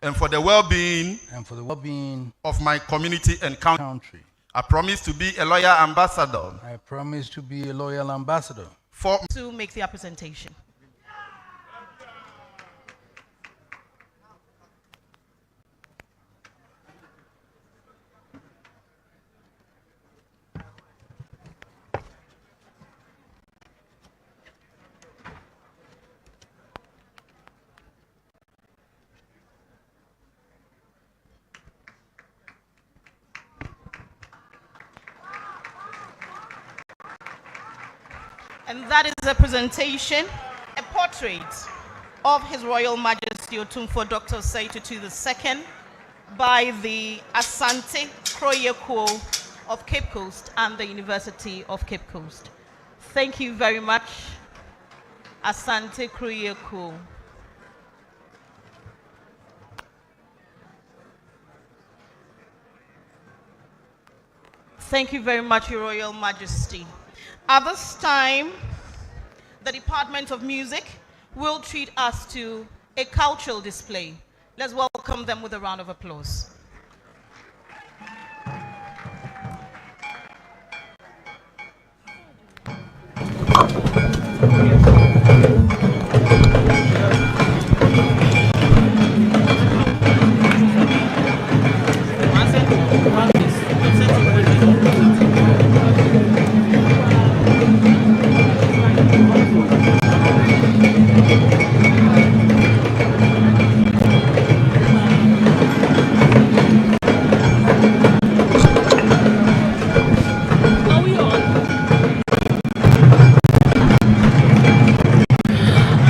and for the well-being of my community and country. I promise to be a loyal ambassador. I promise to be a loyal ambassador. To make the presentation. And that is a presentation, a portrait of His Royal Majesty Otumfuo Dr. Osei Tutu II by the Asante Kroyekuo of Cape Coast and the University of Cape Coast. Thank you very much, Asante Kroyekuo. Thank you very much, Your Royal Majesty. At this time, the Department of Music will treat us to a cultural display. Let's welcome them with a round of applause.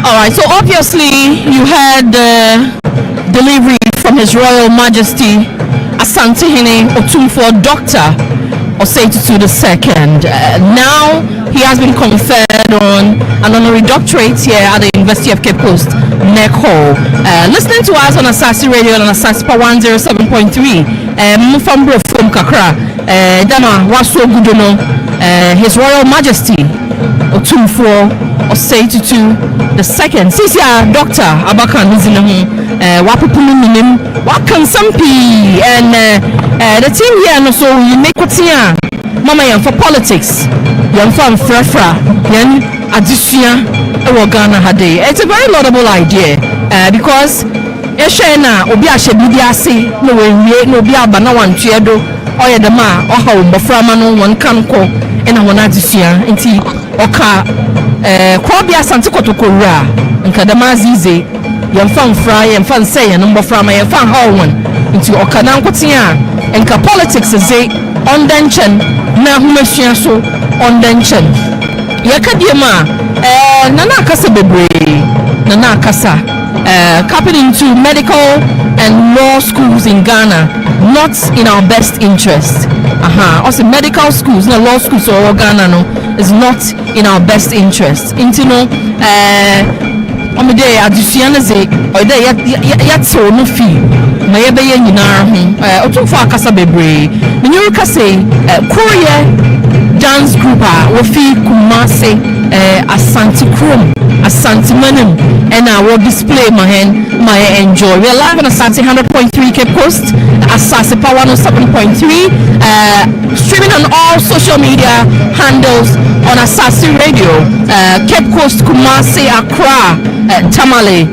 Alright, so obviously you had the delivery from His Royal Majesty Asante Otumfuo Dr. Osei Tutu II. Now he has been conferred on an honorary doctorate here at the University of Cape Coast, Neck Hall. Listening to us on Asasi Radio and Asasi Pa 107.3, Mufambro from Kakra, Dama Waso Gudono, His Royal Majesty Otumfuo Osei Tutu II. Sisi Doctor Abaka Nizinahu, Wapupulu Minim, Wakansampi, and the team here, and also you make what's here. Mama yan for politics, yan for frefra, yan adisia Ghana hade. It's a very laudable idea because Eshena obi ashebidi ase no we no obi aba na wan tuedo oye de ma oha wo mboframa no won kanko ena won adisia nti oka kwa bia Asante kotokowura nka de ma zize yan fan fra yan fan say yan mboframa yan fan ha won nti oka na nkotia nka politics ze ondenchen na humesua so ondenchen yakadiema nana akasa bebre nana akasa capping into medical and law schools in Ghana, not in our best interest. Also medical schools, no law schools or Ghana no is not in our best interest. Intino omide adusiana ze oide yatso no fi na yebe ye nyinara ho Otumfuo akasa bebre menyu ka say Korea dance group we fi Kumase Asante Krom Asante Manim and our display my enjoy. We are live on Asante 100.3 Cape Coast, Asase Pa 107.3, streaming on all social media handles on Asase Radio, Cape Coast, Kumasi, Accra, Tamale,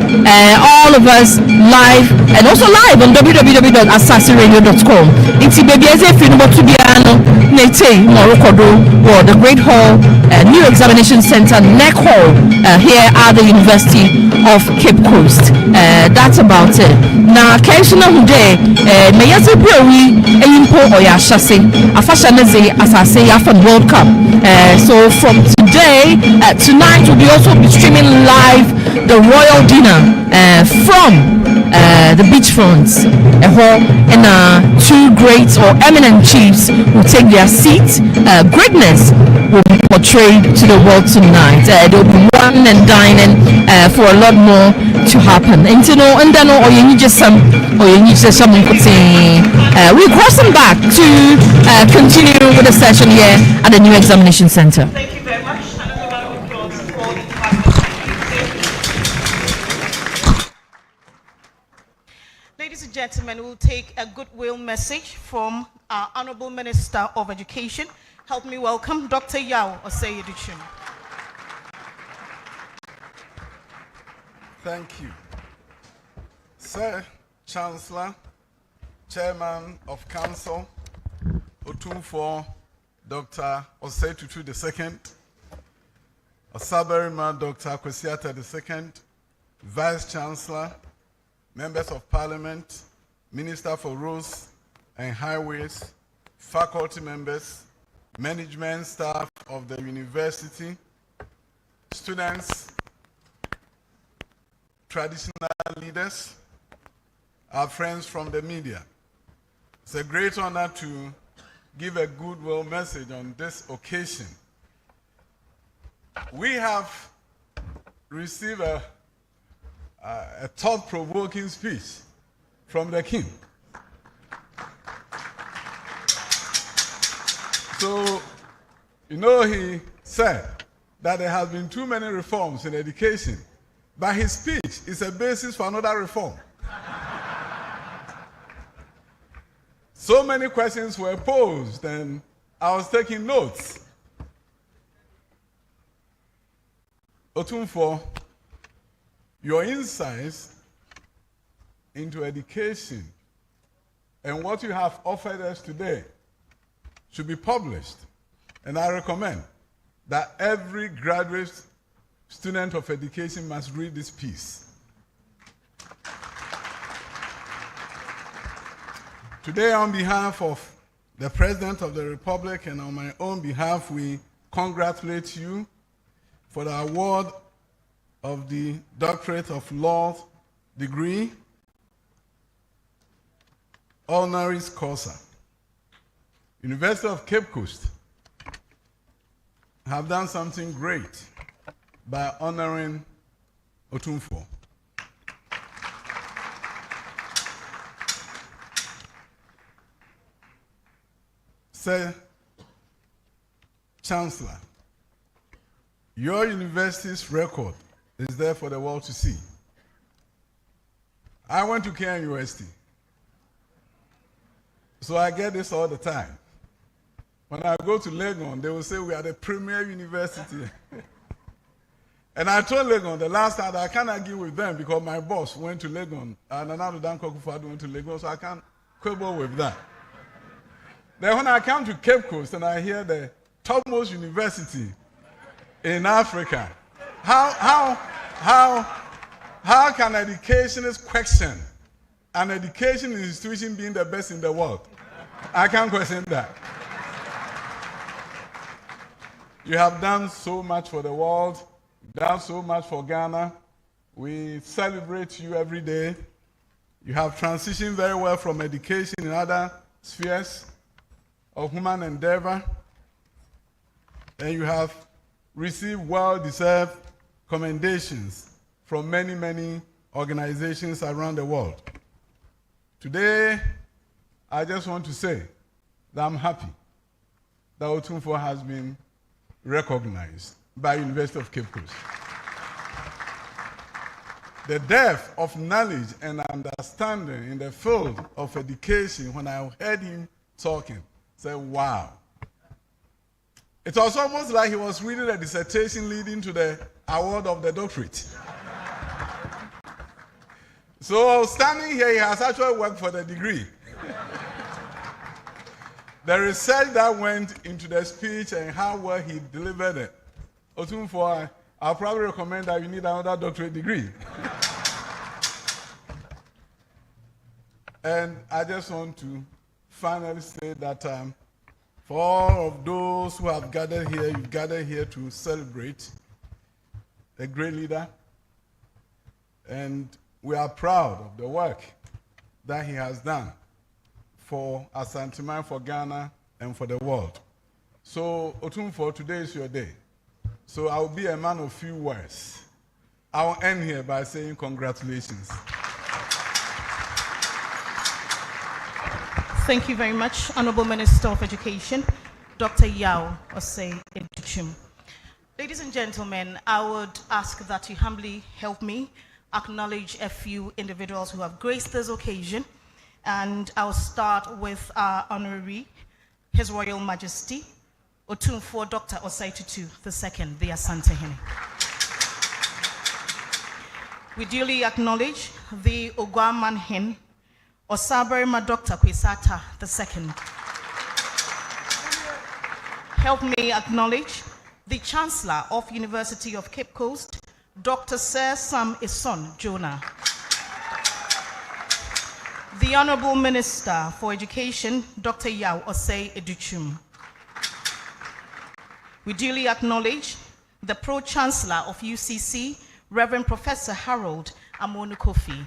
all of us live and also live on www.asaseradio.com. It's baby as if you know to be Nete Morocco or the Great Hall, New Examination Center, Neck Hall, here at the University of Cape Coast. That's about it. Now, Kaishina Hude, Mayazi Brewi, Eyimpo Oyashase, Afashaneze, as I say, after World Cup. So from today, tonight we'll be also be streaming live the royal dinner from the beachfronts. And two great or eminent chiefs will take their seats. Greatness will be portrayed to the world tonight. There will be wine and dining for a lot more to happen. And you know, and then we're crossing back to continue with the session here at the New Examination Center. Thank you very much. Ladies and gentlemen, we'll take a goodwill message from our Honorable Minister of Education. Help me welcome Dr. Yao Osei. Thank you. Sir, Chancellor, Chairman of Council, Otumfuo, Dr. Osei Tutu II, Osaberima, Dr. Kwesiata II, Vice Chancellor, Members of Parliament, Minister for Roads and Highways, faculty members, management staff of the university, students, traditional leaders, our friends from the media. It's a great honor to give a goodwill message on this occasion. We have received a thought-provoking speech from the king. So, you know, he said that there have been too many reforms in education, but his speech is a basis for another reform. So many questions were posed, and I was taking notes. Otumfuo, your insights into education and what you have offered us today should be published. And I recommend that every graduate student of education must read this piece. Today, on behalf of the President of the Republic and on my own behalf, we congratulate you for the award of the Doctorate of Law degree, honoris causa. University of Cape Coast have done something great by honoring Otumfuo. Sir, Chancellor, your university's record is there for the world to see. I went to KNUST, so I get this all the time. When I go to Legon, they will say we are the premier university. And I told Legon the last time that I can't argue with them because my boss went to Legon, and another Dan Kokufadu went to Legon, so I can't quibble with that. Then when I come to Cape Coast and I hear the topmost university in Africa, how can educationists question an education institution being the best in the world? I can't question that. You have done so much for the world, done so much for Ghana. We celebrate you every day. You have transitioned very well from education in other spheres of human endeavor, and you have received well-deserved commendations from many, many organizations around the world. Today, I just want to say that I'm happy that Otumfuo has been recognized by University of Cape Coast. The depth of knowledge and understanding in the field of education, when I heard him talking, said, wow. It was almost like he was reading a dissertation leading to the award of the doctorate. So standing here, he has actually worked for the degree. The research that went into the speech and how well he delivered it. Otumfuo, I'll probably recommend that you need another doctorate degree. And I just want to finally say that for all of those who have gathered here, you've gathered here to celebrate a great leader. And we are proud of the work that he has done for Asante, for Ghana, and for the world. So, Otumfuo, today is your day. So I'll be a man of few words. I'll end here by saying congratulations. Thank you very much, Honorable Minister of Education, Dr. Yao Osei. Ladies and gentlemen, I would ask that you humbly help me acknowledge a few individuals who have graced this occasion. And I'll start with our honorary, His Royal Majesty, Otumfuo Dr. Osei Tutu II, the Asantehene. We duly acknowledge the Ogwamanhin, Osaberima Dr. Kwisata II. Help me acknowledge the Chancellor of University of Cape Coast, Dr. Sir Sam Ison Jonah. The Honorable Minister for Education, Dr. Yao Osei Educhum. We duly acknowledge the Pro-Chancellor of UCC, Reverend Professor Harold Amonu Kofi.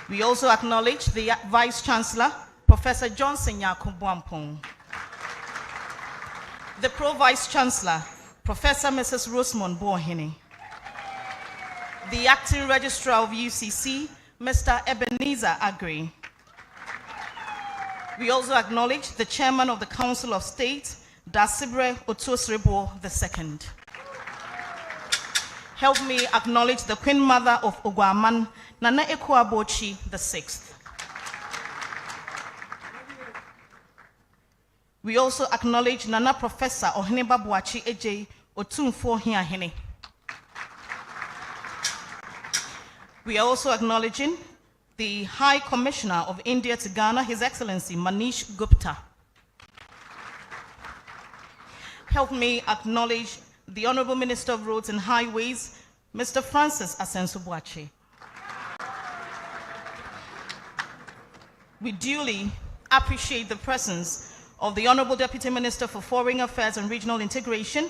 We also acknowledge the Vice-Chancellor, Professor Johnson Yakubuampong. The Pro-Vice-Chancellor, Professor Mrs. Rosamond Bohene. The Acting Registrar of UCC, Mr. Ebenezer Agri. We also acknowledge the Chairman of the Council of State, Dasibre Otuosrebo II. Help me acknowledge the Queen Mother of Ogwaman, Nana Ekuabochi VI. We also acknowledge Nana Professor Oheneba Buachi Eje Otumfuo Hiahene. We are also acknowledging the High Commissioner of India to Ghana, His Excellency Manish Gupta. Help me acknowledge the Honorable Minister of Roads and Highways, Mr. Francis Asenso-Boakye. We duly appreciate the presence of the Honorable Deputy Minister for Foreign Affairs and Regional Integration,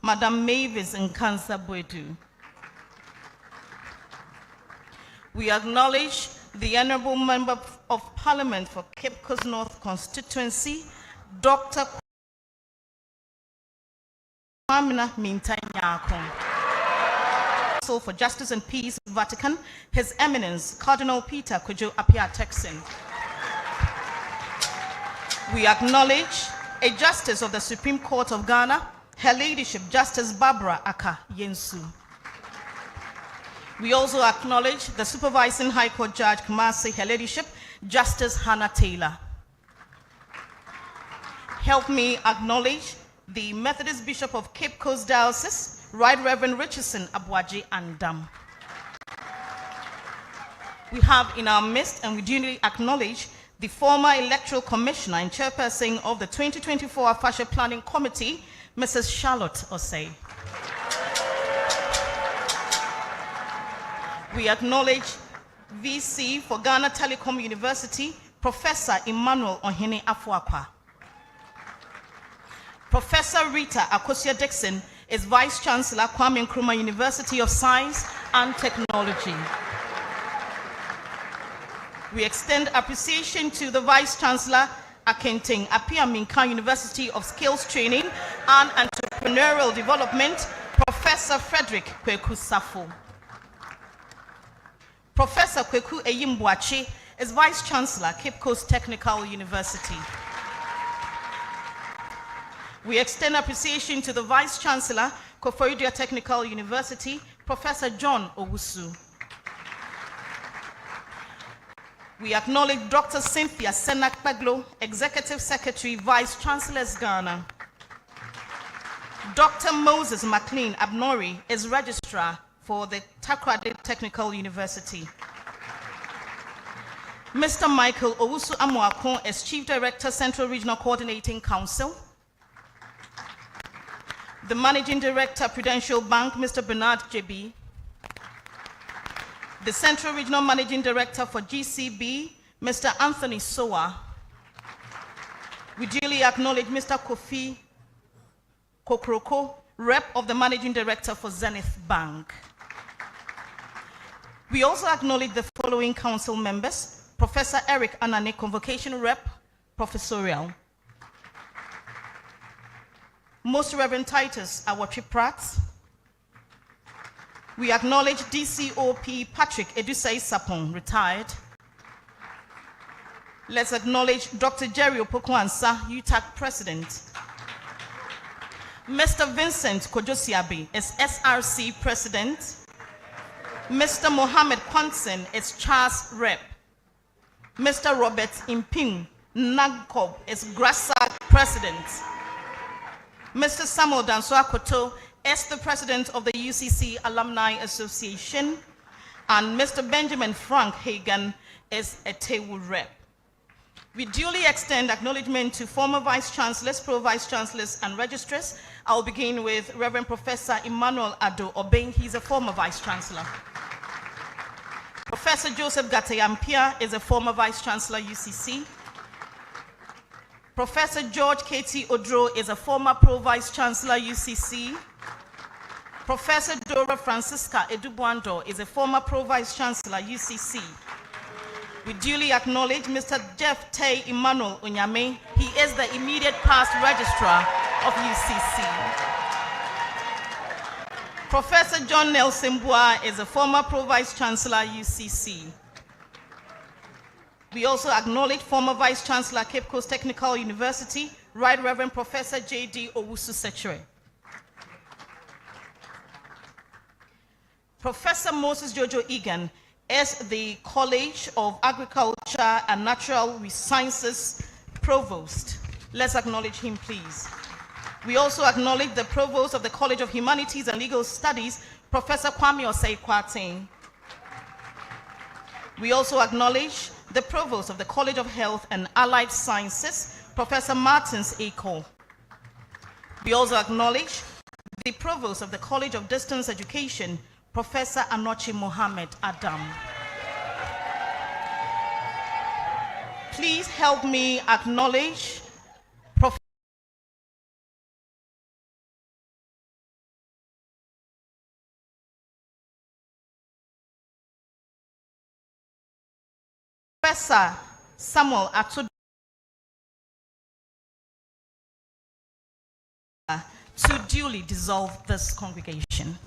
Madam Mavis Nkansa-Boedu. We acknowledge the Honorable Member of Parliament for Cape Coast North Constituency, Dr. Kwamina Mintanyakon. Also for Justice and Peace, Vatican, His Eminence, Cardinal Peter Kojo Apia Texan. We acknowledge a Justice of the Supreme Court of Ghana, Her Ladyship, Justice Barbara Aka Yensu. We also acknowledge the Supervising High Court Judge Kumasi, Her Ladyship, Justice Hannah Taylor. Help me acknowledge the Methodist Bishop of Cape Coast Diocese, Right Reverend Richardson Abuaji Andam. We have in our midst, and we duly acknowledge, the former Electoral Commissioner and Chairperson of the 2024 Afasha Planning Committee, Mrs. Charlotte Osei. We acknowledge VC for Ghana Telecom University, Professor Emmanuel Ohene Afuakwa. Professor Rita Akosia-Dixon is Vice-Chancellor, Kwame Nkrumah University of Science and Technology. We extend appreciation to the Vice-Chancellor, Akenting Apia Minka University of Skills Training and Entrepreneurial Development, Professor Frederick Kweku Safo. Professor Kweku Eyimbuachi is Vice-Chancellor, Cape Coast Technical University. We extend appreciation to the Vice-Chancellor, Koforidua Technical University, Professor John Owusu. We acknowledge Dr. Cynthia Senak-Paglo, Executive Secretary, Vice-Chancellor's Ghana. Dr. Moses McLean Abnori is Registrar for the Takoradi Technical University. Mr. Michael Owusu Amoakon is Chief Director, Central Regional Coordinating Council. The Managing Director, Prudential Bank, Mr. Bernard Jebi. The Central Regional Managing Director for GCB, Mr. Anthony Soa. We duly acknowledge Mr. Kofi Kokroko, Rep of the Managing Director for Zenith Bank. We also acknowledge the following council members: Professor Eric Anane, Convocation Rep, Professorial. Most Reverend Titus Awatri Pratt. We acknowledge DCOP Patrick Edusei Sapon, retired. Let's acknowledge Dr. Jerry Opoku-Ansah, UTAC President. Mr. Vincent Kojosiabi is SRC President. Mr. Mohammed Quanson is Charles Rep. Mr. Robert Imping Nagkob is Grasag President. Mr. Samuel Dansoa Koto is the President of the UCC Alumni Association, and Mr. Benjamin Frank Hagan is a Tewu Rep. We duly extend acknowledgement to former Vice Chancellors, Pro-Vice Chancellors, and Registrars. I'll begin with Reverend Professor Emmanuel Ado Obeng. He's a former Vice Chancellor. Professor Joseph Gatayampia is a former Vice Chancellor, UCC. Professor George K.T. Odro is a former Pro-Vice Chancellor, UCC. Professor Dora Francisca Edubuando is a former Pro-Vice Chancellor, UCC. We duly acknowledge Mr. Jeff Tay Emmanuel Onyame. He is the immediate past registrar of UCC. Professor John Nelson Bua is a former Pro-Vice Chancellor, UCC. We also acknowledge former Vice Chancellor, Cape Coast Technical University, Right Reverend Professor J.D. Owusu Sechere. Professor Moses Jojo Egan is the College of Agriculture and Natural Sciences Provost. Let's acknowledge him, please. We also acknowledge the Provost of the College of Humanities and Legal Studies, Professor Kwame Osei Kwateng. We also acknowledge the Provost of the College of Health and Allied Sciences, Professor Martins Eko. We also acknowledge the Provost of the College of Distance Education, Professor Anochi Mohammed Adam. Please help me acknowledge Professor Samuel Atudu to duly dissolve this congregation.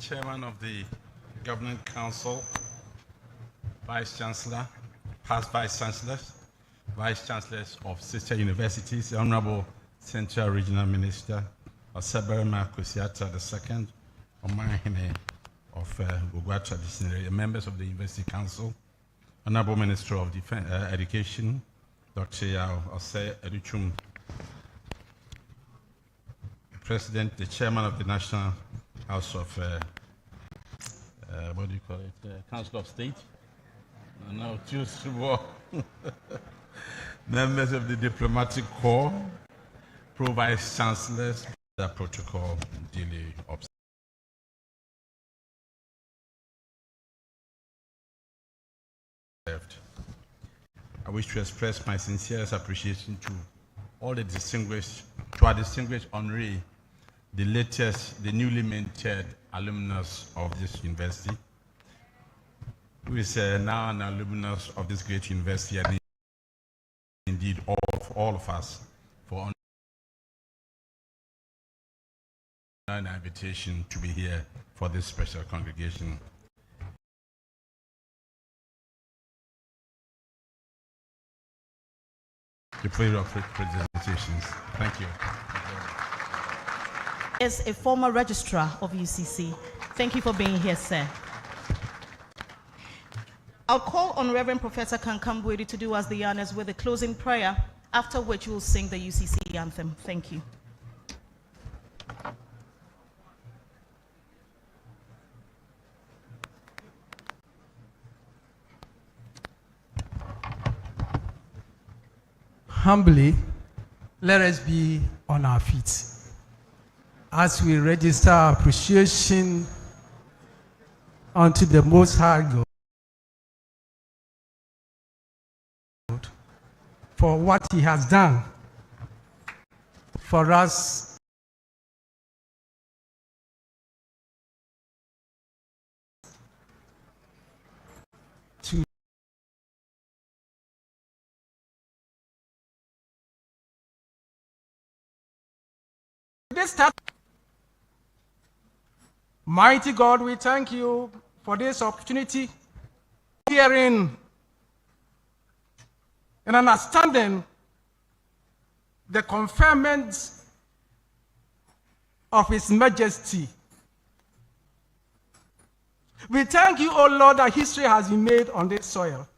Chairman of the Governing Council, Vice Chancellor, past Vice Chancellors, Vice Chancellors of sister universities, the Honorable Central Regional Minister, Osaberima Kosiata II, Omahine of Gugwa Traditionary, members of the University Council, Honorable Minister of Education, Dr. Yao Osei Educhum, President, the Chairman of the National House of, what do you call it, Council of State, no, members of the Diplomatic Corps, Pro-Vice Chancellors, the protocol duly observed. I wish to express my sincerest appreciation to all the distinguished, to our distinguished honoree, the newly minted alumnus of this university, who is now an alumnus of this great university, and indeed all of us for an invitation to be here for this special congregation. The pleasure of presentations. Thank you. Is a former registrar of UCC. Thank you for being here, sir. I'll call on Reverend Professor Kankambwedi to do us the honors with a closing prayer, after which we'll sing the UCC anthem. Thank you. Humbly, let us be on our feet as we register our appreciation unto the Most High God for what He has done for us to this time. Mighty God, we thank you for this opportunity, hearing and understanding the conferment of His Majesty. We thank you, O Lord, that history has been made on this soil.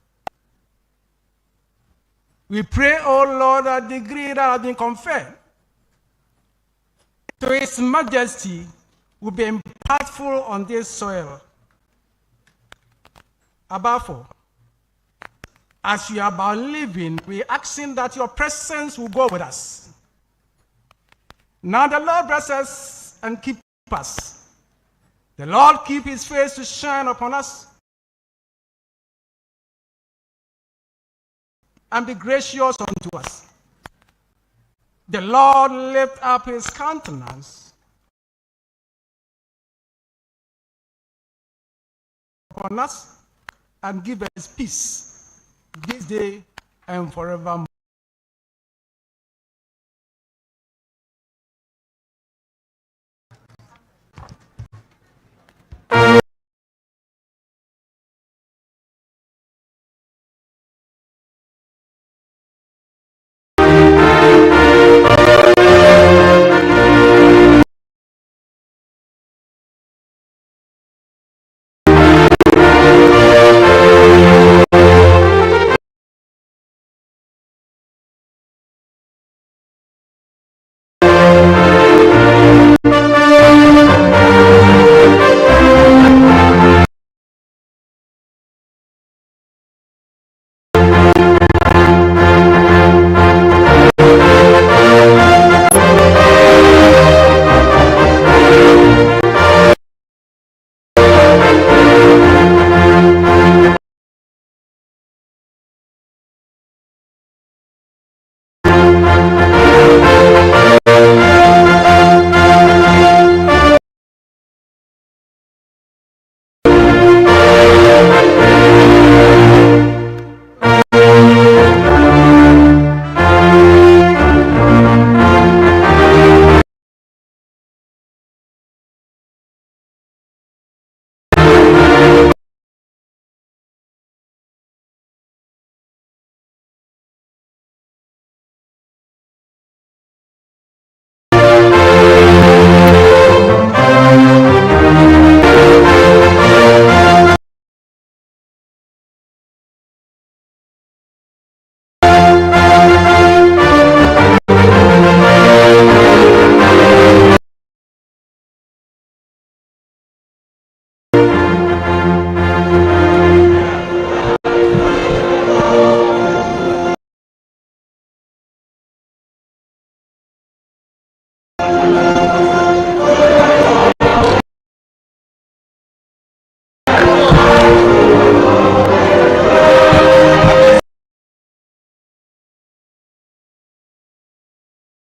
We pray, O Lord, that the degree that has been conferred to His Majesty will be impactful on this soil. Above all, as we are about living, we are asking that your presence will go with us. Now the Lord bless us and keep us. The Lord keep His face to shine upon us and be gracious unto us. The Lord lift up His countenance upon us and give us peace this day and forevermore.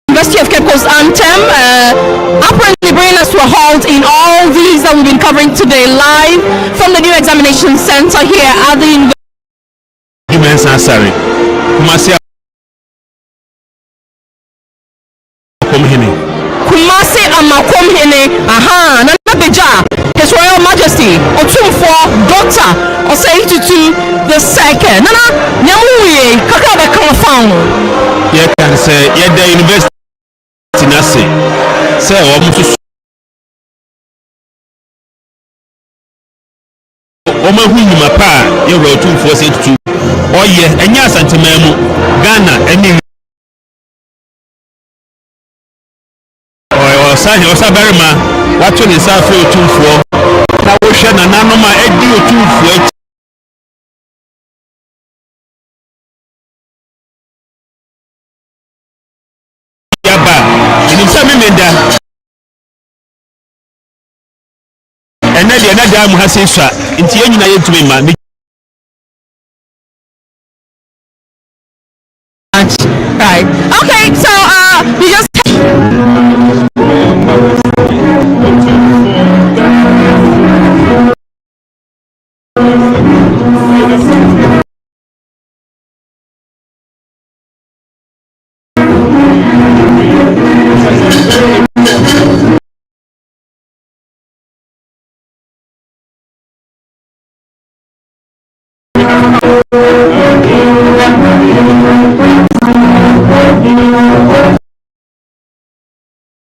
University of Cape Coast anthem, apparently bringing us to a halt in all these that we've been covering today live from the new examination center here at the University. Kumasi Amakomhene, Nana Beja, His Royal Majesty, Otumfuo, Dr. Osei Tutu II. Nana, Nyamuye, Kakabe Kalafang. Yeah, can say, yeah, the university nasi. Say, almost. Oma hu nyuma pa, ye Otumfuo Osei Tutu. Oh yeah, enya santimemu, Ghana, any. Osa berima wato ne sa fe Otumfuo na wo hwe na nanoma edi Otumfuo yaba enimsa memenda ene de na da mu ha se swa nti enyina yentumi ma Right. Okay, so